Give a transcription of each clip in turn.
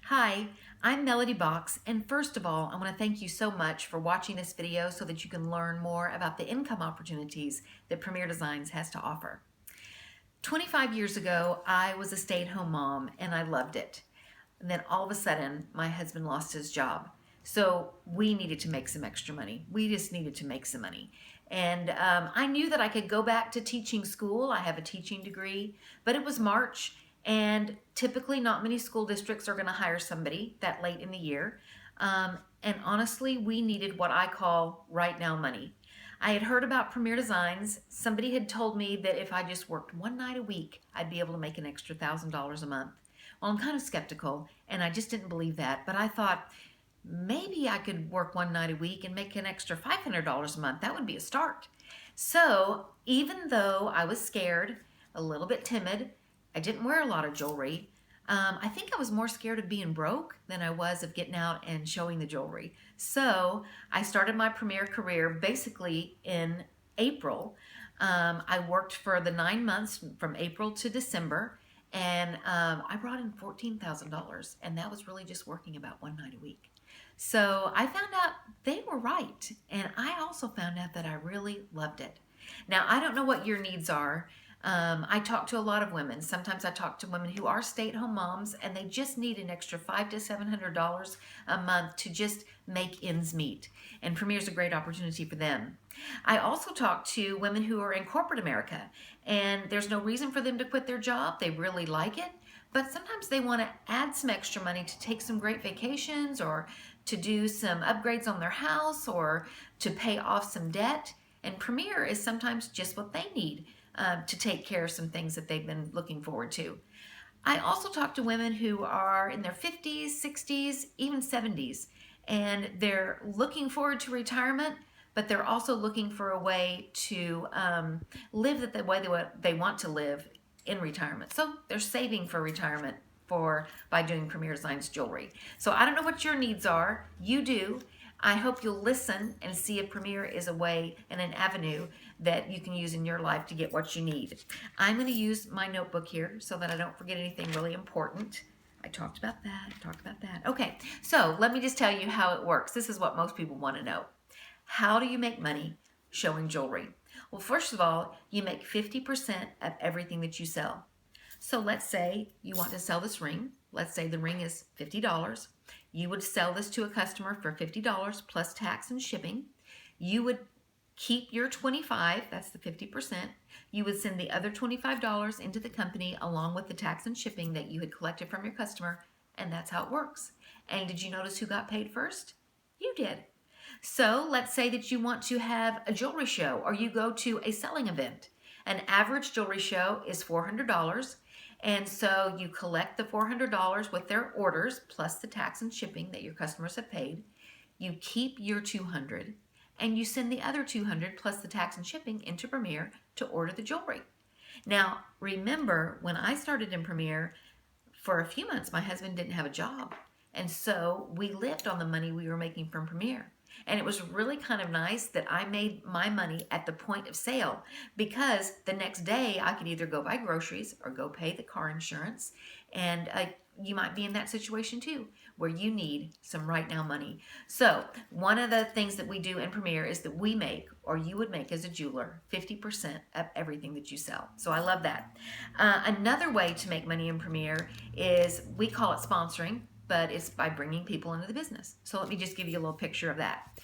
Hi, I'm Melody Box, and first of all, I want to thank you so much for watching this video so that you can learn more about the income opportunities that Premier Designs has to offer. 25 years ago, I was a stay-at-home mom and I loved it. And then all of a sudden, my husband lost his job. So we needed to make some extra money. We just needed to make some money. And I knew that I could go back to teaching school. I have a teaching degree, but it was March, and typically not many school districts are going to hire somebody that late in the year. And honestly, we needed what I call right now money. I had heard about Premier Designs. Somebody had told me that if I just worked one night a week, I'd be able to make an extra $1,000 a month. Well, I'm kind of skeptical, and I just didn't believe that. But I thought maybe I could work one night a week and make an extra $500 a month. That would be a start. So even though I was scared, a little bit timid, I didn't wear a lot of jewelry. I think I was more scared of being broke than I was of getting out and showing the jewelry. So I started my Premier career basically in April. I worked for the 9 months from April to December, and I brought in $14,000, and that was really just working about one night a week. So I found out they were right, and I also found out that I really loved it. Now, I don't know what your needs are. I talk to a lot of women. Sometimes I talk to women who are stay-at-home moms and they just need an extra $500 to $700 a month to just make ends meet. And Premier's a great opportunity for them. I also talk to women who are in corporate America and there's no reason for them to quit their job. They really like it, but sometimes they want to add some extra money to take some great vacations or to do some upgrades on their house or to pay off some debt. And Premier is sometimes just what they need to take care of some things that they've been looking forward to. I also talk to women who are in their 50s, 60s, even 70s, and they're looking forward to retirement, but they're also looking for a way to live the way they want to live in retirement. So they're saving for retirement by doing Premier Designs jewelry. So I don't know what your needs are. You do. I hope you'll listen and see if Premier is a way and an avenue that you can use in your life to get what you need. I'm going to use my notebook here so that I don't forget anything really important. I talked about that. Okay, so let me just tell you how it works. This is what most people want to know. How do you make money showing jewelry? Well, first of all, you make 50% of everything that you sell. So let's say you want to sell this ring. Let's say the ring is $50. You would sell this to a customer for $50 plus tax and shipping. You would keep your $25, that's the 50%. You would send the other $25 into the company along with the tax and shipping that you had collected from your customer, and that's how it works. And did you notice who got paid first? You did. So let's say that you want to have a jewelry show or you go to a selling event. An average jewelry show is $400. And so you collect the $400 with their orders plus the tax and shipping that your customers have paid. You keep your $200 and you send the other $200 plus the tax and shipping into Premier to order the jewelry. Now, remember when I started in Premier, for a few months my husband didn't have a job. And so we lived on the money we were making from Premier. And it was really kind of nice that I made my money at the point of sale because the next day I could either go buy groceries or go pay the car insurance. And you might be in that situation too, where you need some right now money. So one of the things that we do in Premier is that we make, or you would make as a jeweler, 50% of everything that you sell. So I love that. Another way to make money in Premier is, we call it sponsoring, but it's by bringing people into the business. So let me just give you a little picture of that.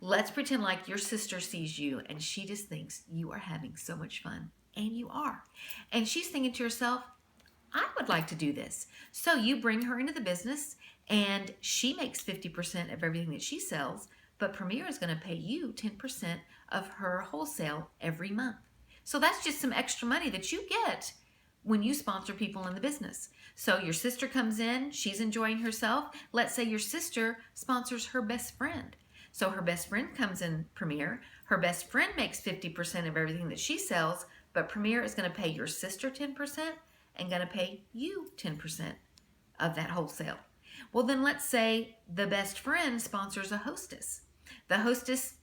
Let's pretend like your sister sees you and she just thinks you are having so much fun, and you are. And she's thinking to herself, I would like to do this. So you bring her into the business and she makes 50% of everything that she sells, but Premier is going to pay you 10% of her wholesale every month. So that's just some extra money that you get when you sponsor people in the business. So your sister comes in, she's enjoying herself. Let's say your sister sponsors her best friend. So her best friend comes in Premier. Her best friend makes 50% of everything that she sells, but Premier is going to pay your sister 10% and going to pay you 10% of that wholesale. Well, then let's say the best friend sponsors a hostess. The hostess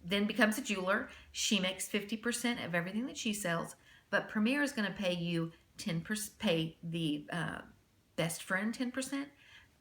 then becomes a jeweler. She makes 50% of everything that she sells, but Premier is going to pay you 10%, pay the best friend 10%,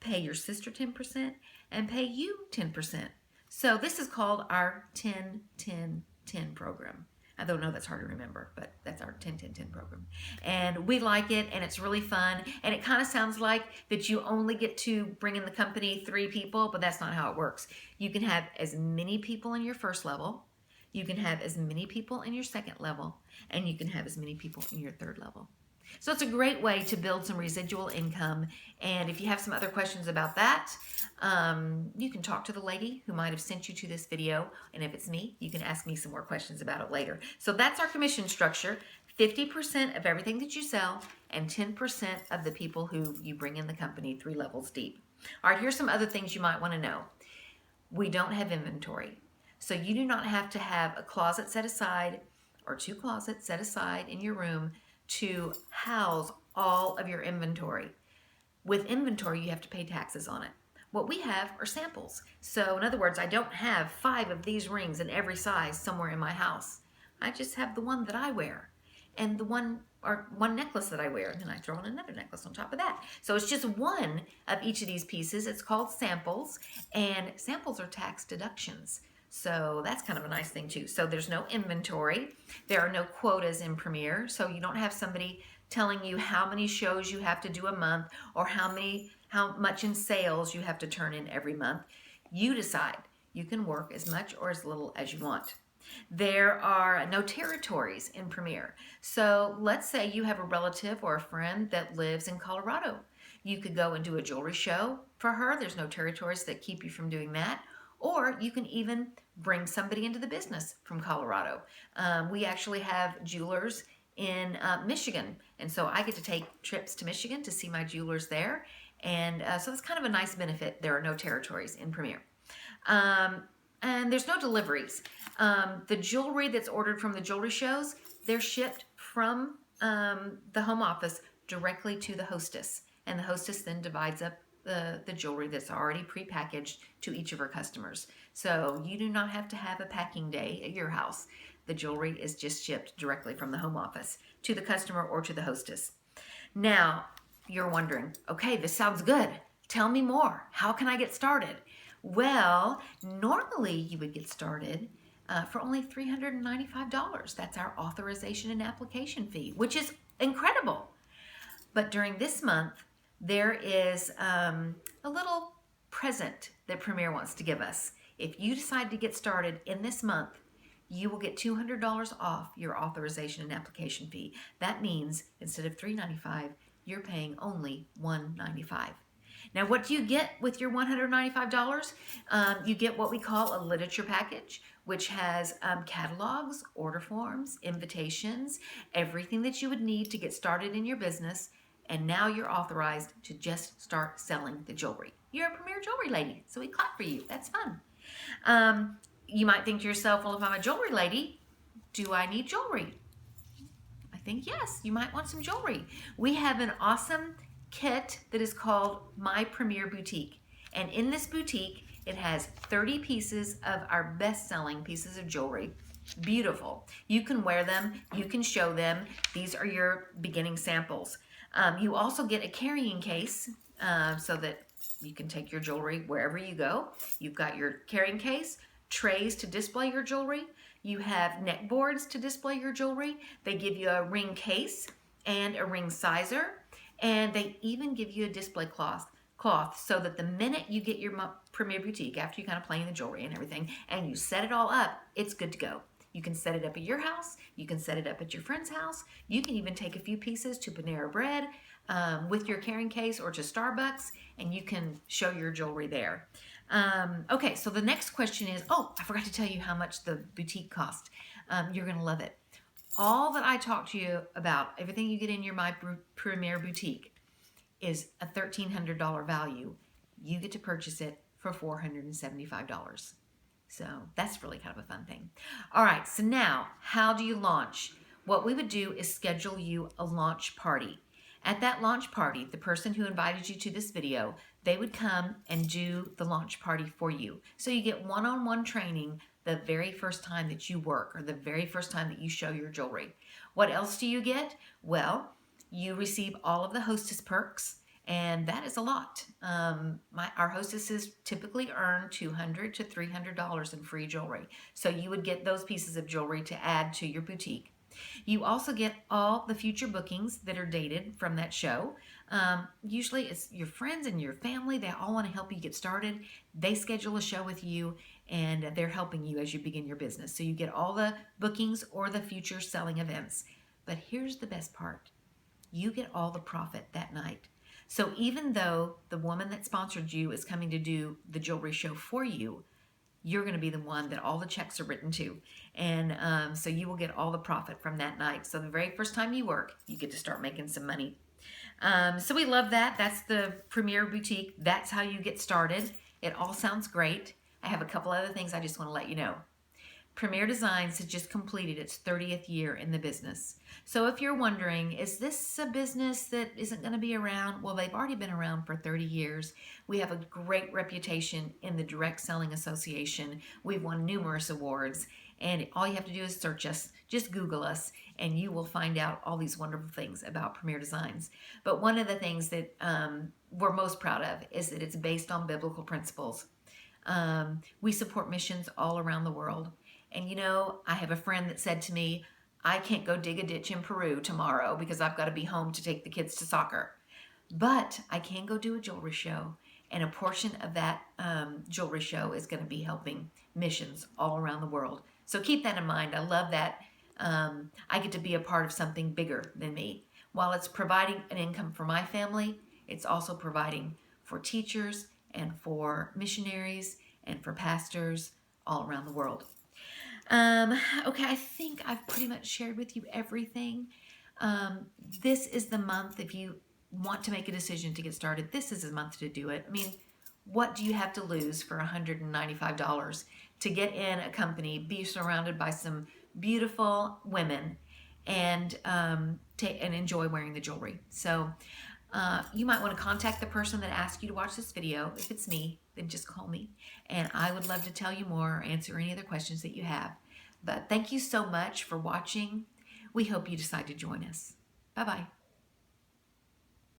pay your sister 10%, and pay you 10%. So this is called our 10-10-10 program. I don't know, that's hard to remember, but that's our 10-10-10 program. And we like it, and it's really fun. And it kind of sounds like that you only get to bring in the company 3 people, but that's not how it works. You can have as many people in your first level, you can have as many people in your second level, and you can have as many people in your third level. So it's a great way to build some residual income. And if you have some other questions about that, you can talk to the lady who might have sent you to this video. And if it's me, you can ask me some more questions about it later. So that's our commission structure. 50% of everything that you sell and 10% of the people who you bring in the company 3 levels deep. All right, here's some other things you might want to know. We don't have inventory. So you do not have to have a closet set aside or 2 closets set aside in your room to house all of your inventory. With inventory, you have to pay taxes on it. What we have are samples. So in other words, I don't have 5 of these rings in every size somewhere in my house. I just have the one that I wear and the one necklace that I wear, and then I throw in another necklace on top of that. So it's just one of each of these pieces. It's called samples, and samples are tax deductions. So that's kind of a nice thing too. So there's no inventory. There are no quotas in Premier. So you don't have somebody telling you how many shows you have to do a month or how much in sales you have to turn in every month. You decide. You can work as much or as little as you want. There are no territories in Premier. So let's say you have a relative or a friend that lives in Colorado. You could go and do a jewelry show for her. There's no territories that keep you from doing that. Or you can even bring somebody into the business from Colorado. We actually have jewelers in Michigan, and so I get to take trips to Michigan to see my jewelers there. And so it's kind of a nice benefit. There are no territories in Premier. And there's no deliveries. The jewelry that's ordered from the jewelry shows, they're shipped from the home office directly to the hostess. And the hostess then divides up the jewelry that's already prepackaged to each of her customers. So you do not have to have a packing day at your house. The jewelry is just shipped directly from the home office to the customer or to the hostess. Now, you're wondering, okay, this sounds good. Tell me more. How can I get started? Well, normally you would get started for only $395. That's our authorization and application fee, which is incredible. But during this month, there is a little present that Premier wants to give us. If you decide to get started in this month, you will get $200 off your authorization and application fee. That means instead of $395, you're paying only $195. Now, what do you get with your $195? You get what we call a literature package, which has catalogs, order forms, invitations, everything that you would need to get started in your business. And now you're authorized to just start selling the jewelry. You're a Premier jewelry lady, so we clap for you. That's fun. You might think to yourself, well, if I'm a jewelry lady, do I need jewelry? I think yes, you might want some jewelry. We have an awesome kit that is called My Premier Boutique. And in this boutique, it has 30 pieces of our best-selling pieces of jewelry. Beautiful. You can wear them. You can show them. These are your beginning samples. You also get a carrying case so that you can take your jewelry wherever you go. You've got your carrying case, trays to display your jewelry. You have neck boards to display your jewelry. They give you a ring case and a ring sizer. And they even give you a display cloth so that the minute you get your Premier Boutique, after you kind of play in the jewelry and everything, and you set it all up, it's good to go. You can set it up at your house. You can set it up at your friend's house. You can even take a few pieces to Panera Bread with your carrying case or to Starbucks, and you can show your jewelry there. Okay, so the next question is, oh, I forgot to tell you how much the boutique cost. You're going to love it. All that I talked to you about, everything you get in your My Premier Boutique, is a $1,300 value. You get to purchase it for $475. So that's really kind of a fun thing. All right, so now, how do you launch? What we would do is schedule you a launch party. At that launch party, the person who invited you to this video, they would come and do the launch party for you. So you get one-on-one training the very first time that you work or the very first time that you show your jewelry. What else do you get? Well, you receive all of the hostess perks and that is a lot. Our hostesses typically earn $200 to $300 in free jewelry. So you would get those pieces of jewelry to add to your boutique. You also get all the future bookings that are dated from that show. Usually it's your friends and your family. They all want to help you get started. They schedule a show with you and they're helping you as you begin your business. So you get all the bookings or the future selling events. But here's the best part. You get all the profit that night. So even though the woman that sponsored you is coming to do the jewelry show for you, you're going to be the one that all the checks are written to. And so you will get all the profit from that night. So the very first time you work, you get to start making some money. So we love that. That's the Premier Boutique. That's how you get started. It all sounds great. I have a couple other things I just want to let you know. Premier Designs has just completed its 30th year in the business. So if you're wondering, is this a business that isn't going to be around? Well, they've already been around for 30 years. We have a great reputation in the Direct Selling Association. We've won numerous awards, and all you have to do is search us. Just Google us, and you will find out all these wonderful things about Premier Designs. But one of the things that we're most proud of is that it's based on biblical principles. We support missions all around the world. And you know, I have a friend that said to me, I can't go dig a ditch in Peru tomorrow because I've got to be home to take the kids to soccer. But I can go do a jewelry show, and a portion of that jewelry show is going to be helping missions all around the world. So keep that in mind. I love that I get to be a part of something bigger than me. While it's providing an income for my family, it's also providing for teachers and for missionaries and for pastors all around the world. Okay, I think I've pretty much shared with you everything. This is the month, if you want to make a decision to get started, this is the month to do it. I mean, what do you have to lose for $195 to get in a company, be surrounded by some beautiful women, and enjoy wearing the jewelry? So you might want to contact the person that asked you to watch this video. If it's me, then just call me, and I would love to tell you more or answer any other questions that you have. But thank you so much for watching. We hope you decide to join us. Bye-bye.